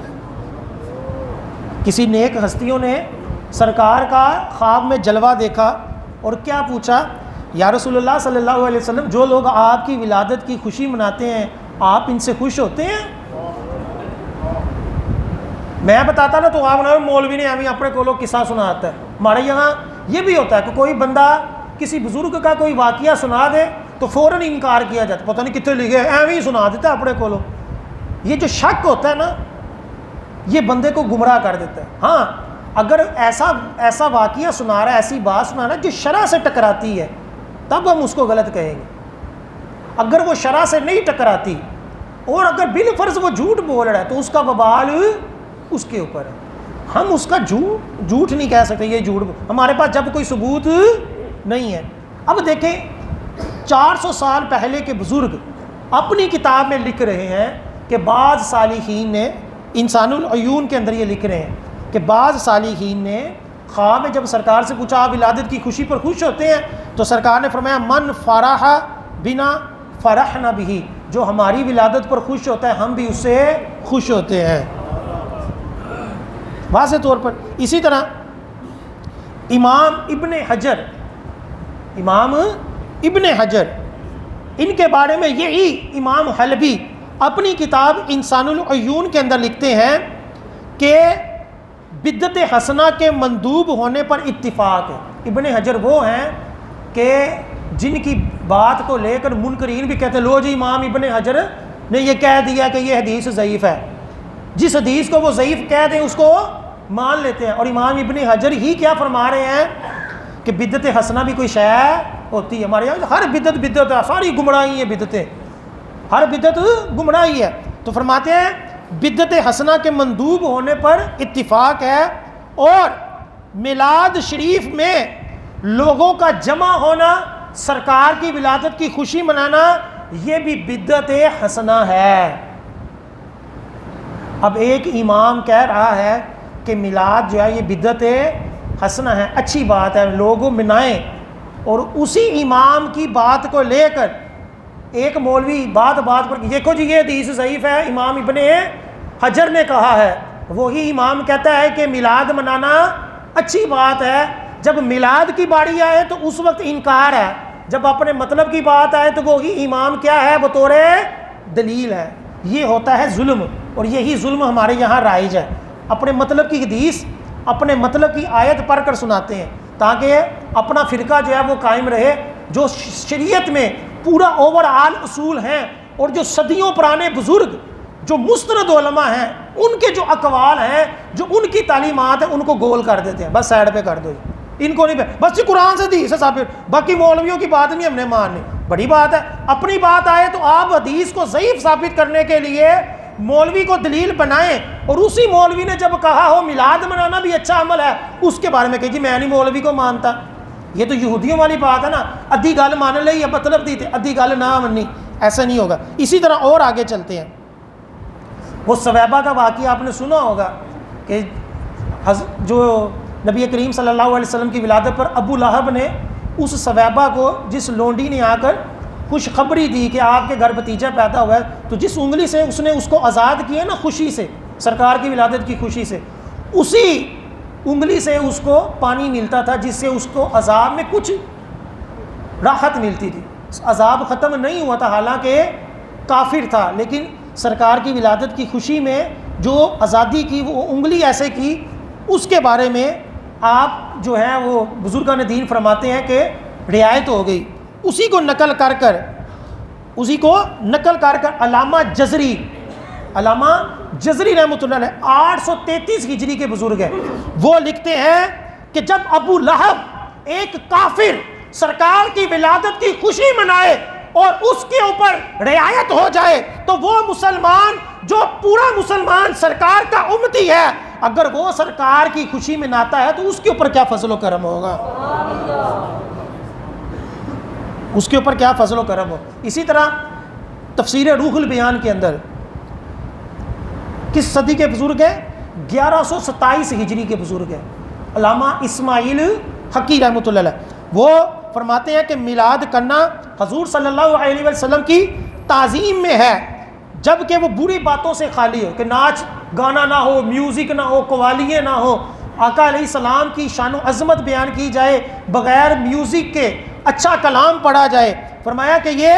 کسی نیک ہستیوں نے سرکار کا خواب میں جلوہ دیکھا اور کیا پوچھا؟ یا رسول اللہ صلی اللہ علیہ وسلم، جو لوگ آپ کی ولادت کی خوشی مناتے ہیں آپ ان سے خوش ہوتے ہیں؟ میں بتاتا نا تو آپ نے مولوی نے ہمیں اپنے کو لوگ قصہ سناتا ہے۔ ہمارے یہاں یہ بھی ہوتا ہے کہ کوئی بندہ کسی بزرگ کا کوئی واقعہ سنا دے تو فوراً انکار کیا جاتا، پتہ نہیں کتنے لکھے، ایویں ہی سنا دیتا ہے اپنے کو لوگ۔ یہ جو شک ہوتا ہے نا یہ بندے کو گمراہ کر دیتا ہے۔ ہاں اگر ایسا واقعہ سنا رہا ہے، ایسی بات سنا رہا ہے جو شرع سے ٹکراتی ہے تب ہم اس کو غلط کہیں گے۔ اگر وہ شرع سے نہیں ٹکراتی اور اگر بالفرض وہ جھوٹ بول رہا ہے تو اس کا وبال اس کے اوپر ہے، ہم اس کا جھوٹ نہیں کہہ سکتے یہ جھوٹ، ہمارے پاس جب کوئی ثبوت نہیں ہے۔ اب دیکھیں 400 سال پہلے کے بزرگ اپنی کتاب میں لکھ رہے ہیں کہ بعض صالحین نے، انسان العیون کے اندر یہ لکھ رہے ہیں کہ بعض صالحین نے خواب میں جب سرکار سے پوچھا آپ ولادت کی خوشی پر خوش ہوتے ہیں تو سرکار نے فرمایا من فرح بنا فرحنا بہ، جو ہماری ولادت پر خوش ہوتا ہے ہم بھی اس سے خوش ہوتے ہیں۔ واضح طور پر اسی طرح امام ابن حجر ان کے بارے میں یہی امام حلبی اپنی کتاب انسان العیون کے اندر لکھتے ہیں کہ بدعت حسنہ کے مندوب ہونے پر اتفاق ہے۔ ابن حجر وہ ہیں کہ جن کی بات کو لے کر منکرین بھی کہتے ہیں لو جی امام ابن حجر نے یہ کہہ دیا کہ یہ حدیث ضعیف ہے، جس حدیث کو وہ ضعیف کہہ دیں اس کو مان لیتے ہیں۔ اور امام ابن حجر ہی کیا فرما رہے ہیں کہ بدعت حسنہ بھی کوئی شے ہوتی ہے، ہمارے یہاں ہر بدعت ہے، ساری گمراہی ہیں بدعتیں، ہر بدعت گمراہی ہے۔ تو فرماتے ہیں بدعت حسنہ کے مندوب ہونے پر اتفاق ہے، اور میلاد شریف میں لوگوں کا جمع ہونا، سرکار کی ولادت کی خوشی منانا، یہ بھی بدعت حسنہ ہے۔ اب ایک امام کہہ رہا ہے کہ میلاد جو ہے یہ بدعت حسنہ ہے، اچھی بات ہے، لوگوں منائیں، اور اسی امام کی بات کو لے کر ایک مولوی بات پر دیکھو جی یہ حدیث ضعیف ہے، امام ابن حجر نے کہا ہے، وہی امام کہتا ہے کہ میلاد منانا اچھی بات ہے، جب میلاد کی باری آئے تو اس وقت انکار ہے، جب اپنے مطلب کی بات آئے تو وہی امام کیا ہے؟ بطور دلیل ہے۔ یہ ہوتا ہے ظلم، اور یہی ظلم ہمارے یہاں رائج ہے، اپنے مطلب کی حدیث اپنے مطلب کی آیت پڑھ کر سناتے ہیں تاکہ اپنا فرقہ جو ہے وہ قائم رہے۔ جو شریعت میں پورا اوور آل اصول ہیں اور جو صدیوں پرانے بزرگ جو مستند علماء ہیں ان کے جو اقوال ہیں، جو ان کی تعلیمات ہیں، ان کو گول کر دیتے ہیں، بس سائڈ پہ کر دو، ان کو نہیں، بس یہ قرآن سے حدیث سے ثابت، باقی مولویوں کی بات نہیں ہم نے ماننی۔ بڑی بات ہے، اپنی بات آئے تو آپ حدیث کو ضعیف ثابت کرنے کے لیے مولوی کو دلیل بنائیں، اور اسی مولوی نے جب کہا ہو میلاد منانا بھی اچھا عمل ہے اس کے بارے میں کہ جی میں نہیں مولوی کو مانتا۔ یہ تو یہودیوں والی بات ہے نا، ادھی گل مان لئی یا مطلب دی تھے، ادھی گل نہ مننی، ایسا نہیں ہوگا۔ اسی طرح اور آگے چلتے ہیں، وہ ثویبہ کا واقعہ آپ نے سنا ہوگا کہ جو نبی کریم صلی اللہ علیہ وسلم کی ولادت پر ابو لہب نے اس ثویبہ کو، جس لونڈی نے آ کر خوشخبری دی کہ آپ کے گھر بھتیجا پیدا ہوا ہے، تو جس انگلی سے اس نے اس کو آزاد کیا نا خوشی سے، سرکار کی ولادت کی خوشی سے، اسی انگلی سے اس کو پانی ملتا تھا جس سے اس کو عذاب میں کچھ راحت ملتی تھی. عذاب ختم نہیں ہوا تھا حالانکہ کافر تھا، لیکن سرکار کی ولادت کی خوشی میں جو آزادی کی وہ انگلی ایسے کی، اس کے بارے میں آپ جو ہے وہ بزرگان دین فرماتے ہیں کہ رعایت ہو گئی. اسی کو نقل کر کر علامہ جزری رحمۃ اللہ علیہ 833 ہجری کے بزرگ ہیں، وہ لکھتے ہیں کہ جب ابو لہب ایک کافر سرکار کی ولادت کی خوشی منائے اور اس کے اوپر رعایت ہو جائے، تو وہ مسلمان جو پورا مسلمان سرکار کا امتی ہے، اگر وہ سرکار کی خوشی مناتا ہے تو اس کے اوپر کیا فضل و کرم ہوگا، اس کے اوپر کیا فضل و کرم ہو. اسی طرح تفسیر روح البیان کے اندر کس صدی کے بزرگ ہیں؟ 1127 ہجری کے بزرگ ہیں، علامہ اسماعیل حقی رحمۃ اللہ علیہ. وہ فرماتے ہیں کہ میلاد کرنا حضور صلی اللہ علیہ وسلم کی تعظیم میں ہے، جب کہ وہ بری باتوں سے خالی ہو، کہ ناچ گانا نہ ہو، میوزک نہ ہو، قوالیے نہ ہو، آقا علیہ السلام کی شان و عظمت بیان کی جائے بغیر میوزک کے، اچھا کلام پڑھا جائے. فرمایا کہ یہ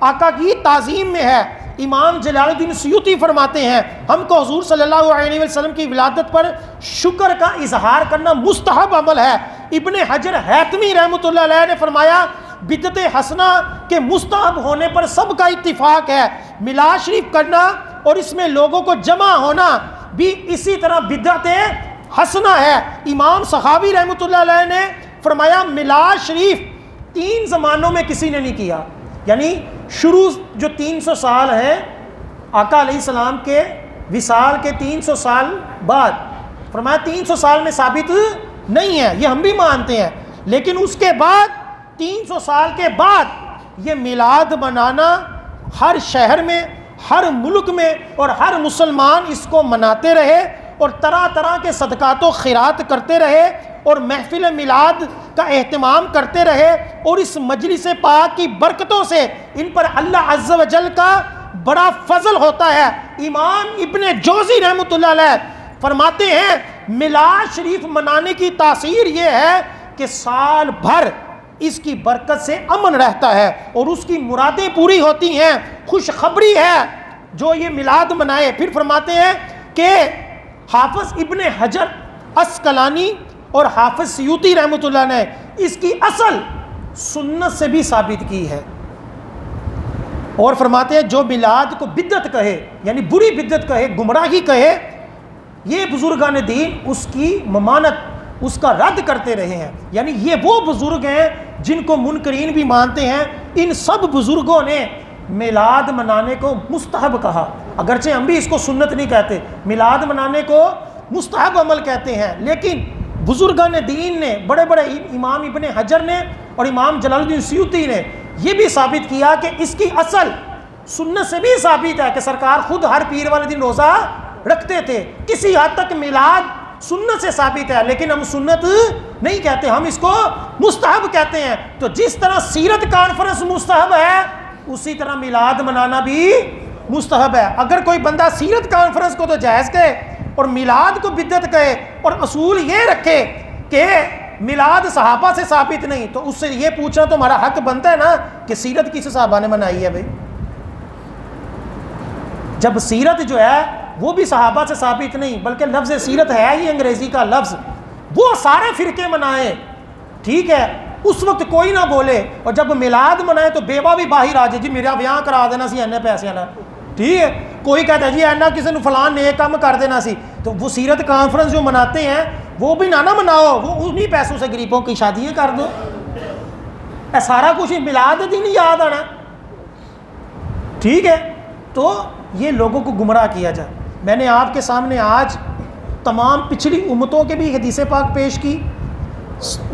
آقا کی تعظیم میں ہے. امام جلال الدین سیوطی فرماتے ہیں ہم کو حضور صلی اللہ علیہ وسلم کی ولادت پر شکر کا اظہار کرنا مستحب عمل ہے. ابن حجر حیتمی رحمۃ اللہ علیہ نے فرمایا بدعت حسنہ کے مستحب ہونے پر سب کا اتفاق ہے. میلاد شریف کرنا اور اس میں لوگوں کو جمع ہونا بھی اسی طرح بدعت حسنہ ہے. امام سخاوی رحمۃ اللہ علیہ نے فرمایا میلاد شریف 3 زمانوں میں کسی نے نہیں کیا، یعنی شروع جو 300 سال ہیں آقا علیہ السلام کے وصال کے 300 سال بعد، فرمایا 300 سال میں ثابت نہیں ہے، یہ ہم بھی مانتے ہیں، لیکن اس کے بعد 300 سال کے بعد یہ میلاد منانا ہر شہر میں، ہر ملک میں، اور ہر مسلمان اس کو مناتے رہے اور طرح طرح کے صدقات و خیرات کرتے رہے اور محفل میلاد کا اہتمام کرتے رہے، اور اس مجلس پاک کی برکتوں سے ان پر اللہ عز و جل کا بڑا فضل ہوتا ہے. امام ابن جوزی رحمۃ اللہ علیہ فرماتے ہیں میلاد شریف منانے کی تاثیر یہ ہے کہ سال بھر اس کی برکت سے امن رہتا ہے اور اس کی مرادیں پوری ہوتی ہیں. خوشخبری ہے جو یہ میلاد منائے. پھر فرماتے ہیں کہ حافظ ابن حجر عسقلانی اور حافظ سیوطی رحمۃ اللہ نے اس کی اصل سنت سے بھی ثابت کی ہے، اور فرماتے ہیں جو میلاد کو بدعت کہے، یعنی بری بدعت کہے، گمراہی کہے، یہ بزرگان دین اس کی ممانت، اس کا رد کرتے رہے ہیں. یعنی یہ وہ بزرگ ہیں جن کو منکرین بھی مانتے ہیں. ان سب بزرگوں نے میلاد منانے کو مستحب کہا، اگرچہ ہم بھی اس کو سنت نہیں کہتے، میلاد منانے کو مستحب عمل کہتے ہیں. لیکن بزرگان دین نے، بڑے بڑے امام ابن حجر نے اور امام جلال الدین سیوطی نے یہ بھی ثابت کیا کہ اس کی اصل سنت سے بھی ثابت ہے کہ سرکار خود ہر پیر والے دن روزہ رکھتے تھے. کسی حد تک میلاد سنت سے ثابت ہے، لیکن ہم سنت نہیں کہتے، ہم اس کو مستحب کہتے ہیں. تو جس طرح سیرت کانفرنس مستحب ہے اسی طرح میلاد منانا بھی مستحب ہے. اگر کوئی بندہ سیرت کانفرنس کو تو جائز کہے اور میلاد کو بدعت کہے اور اصول یہ رکھے کہ میلاد صحابہ سے ثابت نہیں، تو اس سے یہ پوچھنا تو ہمارا حق بنتا ہے نا کہ سیرت کس صحابہ نے منائی ہے بھائی؟ جب سیرت جو ہے وہ بھی صحابہ سے ثابت نہیں، بلکہ لفظ سیرت ہے ہی انگریزی کا لفظ، وہ سارے فرقے منائیں، ٹھیک ہے، اس وقت کوئی نہ بولے. اور جب میلاد منائے تو بیوہ بھی باہر آ جائے، جی میرا بیاہ کرا دینا سی اینے پیسے نا، ٹھیک ہے. کوئی کہتا ہے جی اینا کسی نے فلان نیک کام کر دینا سی. تو وہ سیرت کانفرنس جو مناتے ہیں وہ بھی نہ مناؤ، وہ انہی پیسوں سے غریبوں کی شادیاں کر دو. اے سارا کچھ میلاد دن یاد آنا، ٹھیک ہے. تو یہ لوگوں کو گمراہ کیا جائے. میں نے آپ کے سامنے آج تمام پچھلی امتوں کے بھی حدیث پاک پیش کی،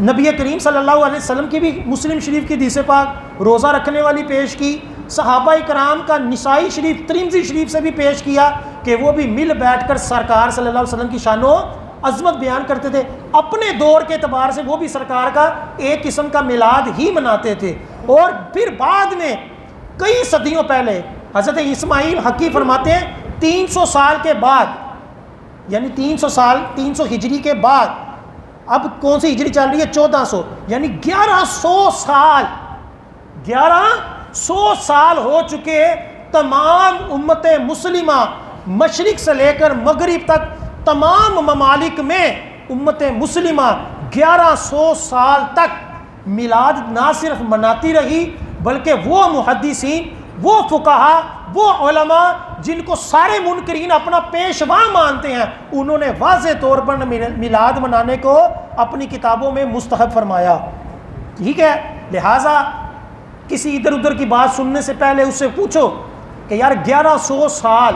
نبی کریم صلی اللہ علیہ وسلم کی بھی مسلم شریف کی حدیث پاک روزہ رکھنے والی پیش کی، صحابہ کرام کا نسائی شریف ترمذی شریف سے بھی پیش کیا کہ وہ بھی مل بیٹھ کر سرکار صلی اللہ علیہ وسلم کی شان و عظمت بیان کرتے تھے. اپنے دور کے اعتبار سے وہ بھی سرکار کا ایک قسم کا میلاد ہی مناتے تھے. اور پھر بعد میں کئی صدیوں پہلے حضرت اسماعیل حقی فرماتے ہیں 300 سال کے بعد، یعنی 300 ہجری کے بعد، اب کون سی ہجری چل رہی ہے؟ 1400، یعنی 1100 سال ہو چکے تمام امت مسلمہ مشرق سے لے کر مغرب تک تمام ممالک میں امت مسلمہ 1100 سال تک میلاد نہ صرف مناتی رہی، بلکہ وہ محدثین، وہ فقہا، وہ علماء جن کو سارے منکرین اپنا پیشوا مانتے ہیں، انہوں نے واضح طور پر میلاد منانے کو اپنی کتابوں میں مستحب فرمایا. ٹھیک ہے، لہٰذا کسی ادھر ادھر کی بات سننے سے پہلے اس سے پوچھو کہ یار 1100 سال،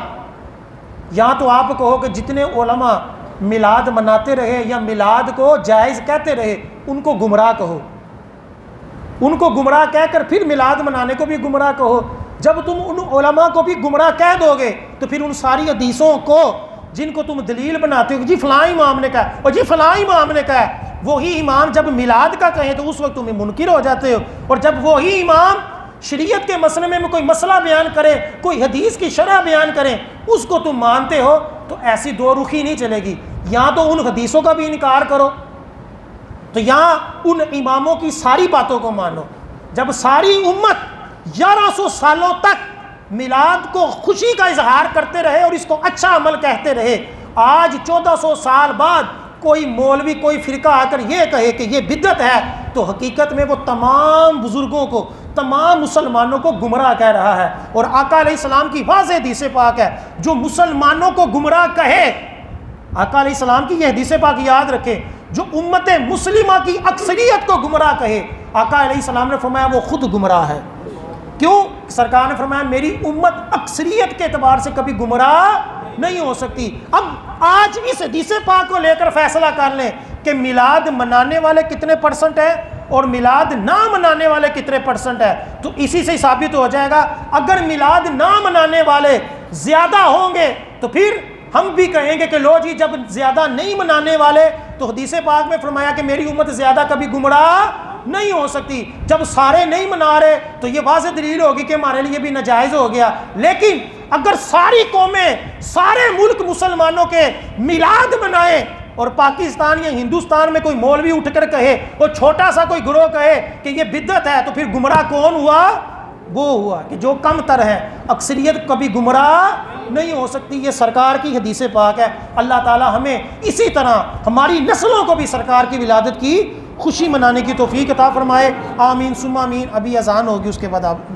یا تو آپ کہو کہ جتنے علماء میلاد مناتے رہے یا میلاد کو جائز کہتے رہے ان کو گمراہ کہو، ان کو گمراہ کہہ کر پھر میلاد منانے کو بھی گمراہ کہو. جب تم ان علماء کو بھی گمراہ کہہ دو گے تو پھر ان ساری حدیثوں کو جن کو تم دلیل بناتے ہو جی فلاں امام نے کہا اور جی فلاں امام نے کہا، وہی امام جب میلاد کا کہیں تو اس وقت تمہیں منکر ہو جاتے ہو، اور جب وہی امام شریعت کے مسئلے میں کوئی مسئلہ بیان کرے، کوئی حدیث کی شرح بیان کریں، اس کو تم مانتے ہو. تو ایسی دو رخی نہیں چلے گی. یا تو ان حدیثوں کا بھی انکار کرو، تو یہاں ان اماموں کی ساری باتوں کو مانو. جب ساری امت 1100 سالوں تک میلاد کو خوشی کا اظہار کرتے رہے اور اس کو اچھا عمل کہتے رہے، آج 1400 سال بعد کوئی مولوی، کوئی فرقہ آ کر یہ کہے کہ یہ بدعت ہے، تو حقیقت میں وہ تمام بزرگوں کو، تمام مسلمانوں کو گمراہ کہہ رہا ہے. اور آقا علیہ السلام کی واضح حدیث پاک ہے، جو مسلمانوں کو گمراہ کہے، آقا علیہ السلام کی یہ حدیث پاک یاد رکھیں، جو امت مسلمہ کی اکثریت کو گمراہ کہے، آقا علیہ السلام نے فرمایا وہ خود گمراہ ہے. کیوں؟ سرکار نے فرمایا میری امت اکثریت کے اعتبار سے کبھی گمراہ نہیں ہو سکتی. اب آج اس حدیث پاک کو لے کر فیصلہ کر لیں کہ میلاد منانے والے کتنے پرسنٹ ہیں اور میلاد نہ منانے والے کتنے پرسنٹ ہیں، تو اسی سے ثابت ہو جائے گا. اگر میلاد نہ منانے والے زیادہ ہوں گے تو پھر ہم بھی کہیں گے کہ لو جی جب زیادہ نہیں منانے والے، تو حدیث پاک میں فرمایا کہ میری امت زیادہ کبھی گمراہ نہیں ہو سکتی. جب سارے نہیں منا رہے تو یہ واضح دلیل ہوگی کہ ہمارے لیے بھی ناجائز ہو گیا. لیکن اگر ساری قومیں، سارے ملک مسلمانوں کے میلاد منائیں اور پاکستان یا ہندوستان میں کوئی مولوی اٹھ کر کہے اور چھوٹا سا کوئی گروہ کہے کہ یہ بدعت ہے، تو پھر گمراہ کون ہوا؟ وہ ہوا کہ جو کم تر ہے. اکثریت کبھی گمراہ نہیں ہو سکتی. یہ سرکار کی حدیث پاک ہے. اللہ تعالی ہمیں اسی طرح ہماری نسلوں کو بھی سرکار کی ولادت کی خوشی منانے کی توفیق عطا فرمائے. آمین ثم آمین. ابھی اذان ہوگی، اس کے بعد آپ